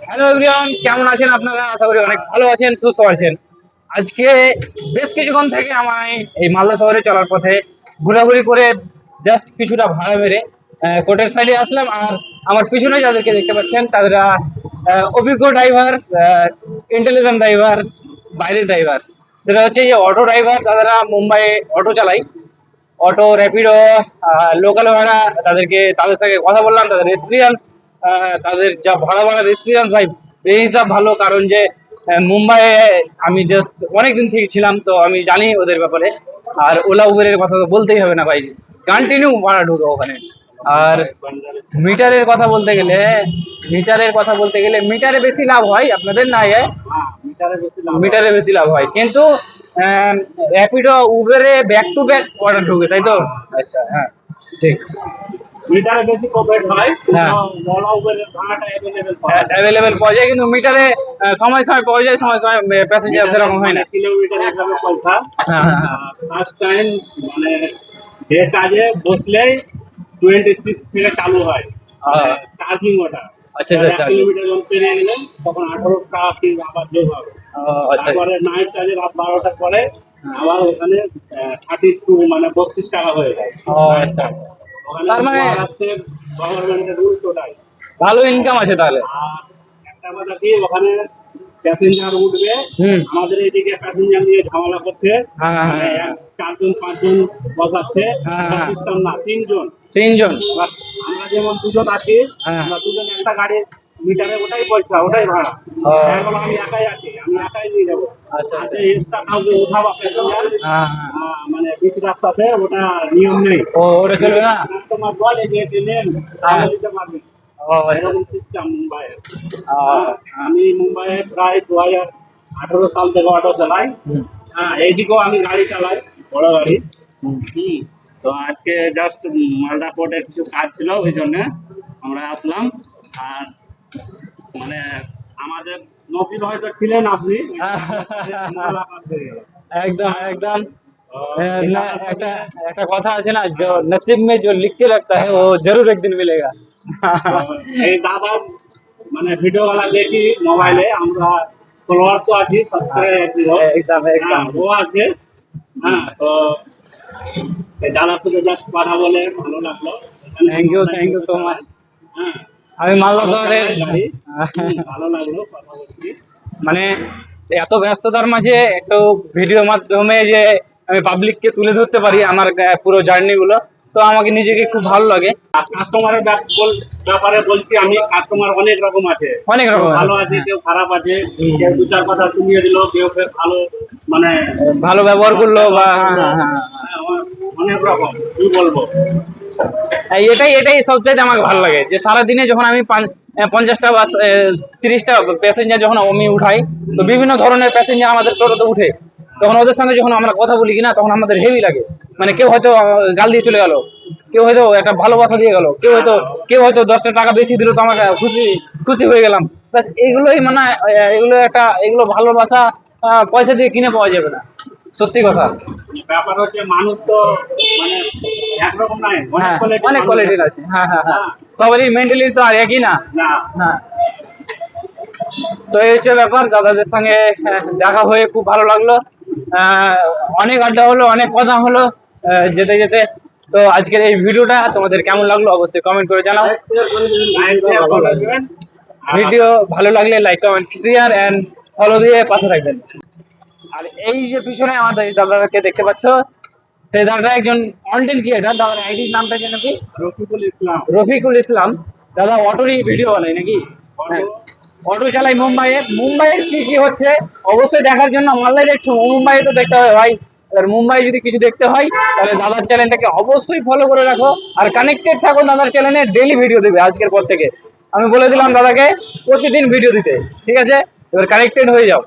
Hello everyone, কেমন আছেন আপনারা? আশা করি অনেক ভালো আছেন, সুস্থ আছেন। আজকে বেশ কিছুক্ষণ থেকে আমি এই মালদা শহরে চলার পথে ঘোরাঘুরি করে জাস্ট কিছুটা ভাড়া মেরে কোর্টের সাইডে আসলাম। আর আমার পিছনে যাদেরকে দেখতে পাচ্ছেন তারা অভিজ্ঞ ড্রাইভার, ইন্টেলিজেন্ট ড্রাইভার, বাইরের ড্রাইভার। সেটা হচ্ছে যে অটো ড্রাইভার, তারা মুম্বাইয়ে অটো চালায়, অটো র্যাপিডো লোকাল ভাড়া। তাদের সঙ্গে কথা বললাম, তাদের এক্সপিরিয়েন্স, তাদের যা ভাড়া ভাড়ার এক্সপিরিয়েন্স ভাই এই হিসাব ভালো। কারণ যে মুম্বাইয়ে আমি জাস্ট অনেকদিন থেকে ছিলাম, তো আমি জানি ওদের ব্যাপারে। আর ওলা উবেরের কথা তো বলতেই হবে না ভাই, কন্টিনিউ ভাড়া ঢুকে ওখানে। আর মিটারে বেশি লাভ হয় আপনাদের, না মিটারে বেশি লাভ হয়, কিন্তু র্যাপিডো উবেরে ব্যাক টু ব্যাক অর্ডার ঢুকে, তাই তো? আচ্ছা, হ্যাঁ, ঠিক। মিটারে বেশি প্রফিট হয়, হ্যাঁ, ওলা উবেরের ভাড়াটা অ্যাভেলেবেল অ্যাভেলেবেল পাওয়া যায়, কিন্তু মিটারে সময় সময় পাওয়া যায়, সময় সময় প্যাসেঞ্জার সেরকম হয় না। কিলোমিটার হিসাবে পয়সা। হ্যাঁ, হ্যাঁ, হ্যাঁ। ফার্স্ট টাইম মানে যে কাজে বসলেই 26 থেকে চালু হয় চার্জিং ওটা। আচ্ছা, আচ্ছা, 1 কিলোমিটার যখন পেরিয়ে গেলেন তখন 18 টাকা ফি আবার যোগ হবে। আচ্ছা, তারপরে নাইট চার্জে রাত 12টার পরে আবার ওখানে 32 মানে 32 টাকা হয়ে যায়। আচ্ছা। ওখানে তার মানে মহারাষ্ট্রের গভর্নমেন্টের রুলস ওটাই। ভালো ইনকাম আছে তাহলে। আর একটা কথা কি, ওখানে প্যাসেঞ্জার উঠবে, হুম। আমাদের এদিকে প্যাসেঞ্জার নিয়ে ঝামেলা করছে, হ্যাঁ, হ্যাঁ, মানে হ্যাঁ। 4 জন 5 জন বসাচ্ছে, হ্যাঁ, হ্যাঁ। সিস্টেম না, 3 জন। তিনজন। এবার আমরা যেমন 2 জন আছি, হ্যাঁ। আমরা 2 জন একটা গাড়ি, মিটারে ওটাই পয়সা, ওটাই ভাড়া। ও। এখন আমি একাই আছি, আমি একাই নিয়ে যাবো। আচ্ছা, আচ্ছা। এক্সট্রা কাউকে উঠাবা প্যাসেঞ্জার, হ্যাঁ, হ্যাঁ। মানে বিচ রাস্তাতে ওটা নিয়ম নেই। ও, ওটা চলবে না। কাস্টমার বলে যে এটা নেন, তাহলে দিতে পারবেন। ও, আচ্ছা। এরকম সিস্টেম মুম্বাইয়ে। হ্যাঁ। আমি মুম্বাইয়ে প্রায় 2018 সাল থেকে অটো চালাই। হুম। এইদিকেও আমি গাড়ি চালাই, বড় গাড়ি। হুম। তো আজকে জাস্ট মালদা কোর্টে কিছু কাজ ছিল, ওই জন্য আমরা আসলাম। আর মানে আমাদের নসিব হয়তো ছিলেন আপনি। মুলাকাত হয়ে গেল। একদম একদম। এটা না, একটা একটা কথা আছে না, जो नसीब में जो लिख के रखता है वो जरूर एक दिन मिलेगा। এই দাদার মানে ভিডিও গুলা দেখি মোবাইলে, আমরা ফলোয়ার তো আছি, সাবস্ক্রাইব আছি, একদম একদম। ও আছে। তো এই দাদার সাথে জাস্ট কথা বলে ভালো লাগলো। Thank you so much. হ্যাঁ, আমি মালদা শহরের ভালো লাগলো কথা বলছি। মানে এত ব্যস্ততার মাঝে একটু ভিডিও মাধ্যমে যে আমি পাবলিককে তুলে ধরতে পারি আমার পুরো জার্নি গুলো, তো আমাকে নিজেকে খুব ভালো লাগে। কাস্টমারের ব্যাপারে বলছি আমি, কাস্টমার অনেক রকম আছে, অনেক কেউ রকম ভালো আছে, কেউ খারাপ আছে, কেউ 2-4 কথা শুনিয়ে দিল, কেউ ফের ভালো মানে ভালো ব্যবহার করলো বা অনেক রকম, কি বলবো। এটাই এটাই সবচেয়ে আমাকে ভালো লাগে, যে সারাদিনে যখন আমি 50টা বা 30টা প্যাসেঞ্জার যখন আমি উঠাই, তো বিভিন্ন ধরনের প্যাসেঞ্জার আমাদের টোটোতে উঠে, তখন ওদের সঙ্গে যখন আমরা কথা বলি কিনা, তখন আমাদের হেভি লাগে। মানে কেউ হয়তো গাল দিয়ে চলে গেল, কেউ হয়তো একটা ভালোবাসা দিয়ে গেল, কেউ হয়তো 10টা টাকা বেশি দিল, তো আমাকে খুশি খুশি হয়ে গেলাম। ব্যাস এগুলোই মানে এগুলো ভালোবাসা পয়সা দিয়ে কিনে পাওয়া যাবে না, সত্যি কথা। ব্যাপার হচ্ছে মানুষ তো মানে একরকম নাই, হ্যাঁ, অনেক অনেক কোয়ালিটির আছে। হ্যাঁ, হ্যাঁ, হ্যাঁ। সবারই মেন্টালি তো আর একই না। না। না। তো এই হচ্ছে ব্যাপার, দাদাদের সঙ্গে দেখা হয়ে খুব ভালো লাগলো। অনেক আড্ডা হলো, অনেক কথা হলো যেতে যেতে। তো আজকের এই ভিডিওটা তোমাদের কেমন লাগলো অবশ্যই কমেন্ট করে জানাও। ভিডিও ভালো লাগলে like, comment, share and follow দিয়ে পাশে থাকবেন। আর এই যে পিছনে আমাদের এই দাদাকে দেখতে পাচ্ছ, সেই দাদাটা একজন কন্টেন্ট ক্রিয়েটার। দাদার আইডির নামটা যেন কি? রফিকুল ইসলাম। রফিকুল ইসলাম। দাদা অটোরই ভিডিও বানায় নাকি? হ্যাঁ, অটো চালাই মুম্বাইয়ের কি কি হচ্ছে অবশ্যই দেখার জন্য মালদায় দেখছো, মুম্বাই তো দেখতে হবে ভাই। এবার মুম্বাই যদি কিছু দেখতে হয় তাহলে দাদার চ্যানেলটাকে অবশ্যই ফলো করে রাখো, আর কানেক্টেড থাকো দাদার চ্যানেলে। ডেইলি ভিডিও দেবে আজকের পর থেকে, আমি বলে দিলাম দাদাকে প্রতিদিন ভিডিও দিতে, ঠিক আছে? এবার কানেক্টেড হয়ে যাও।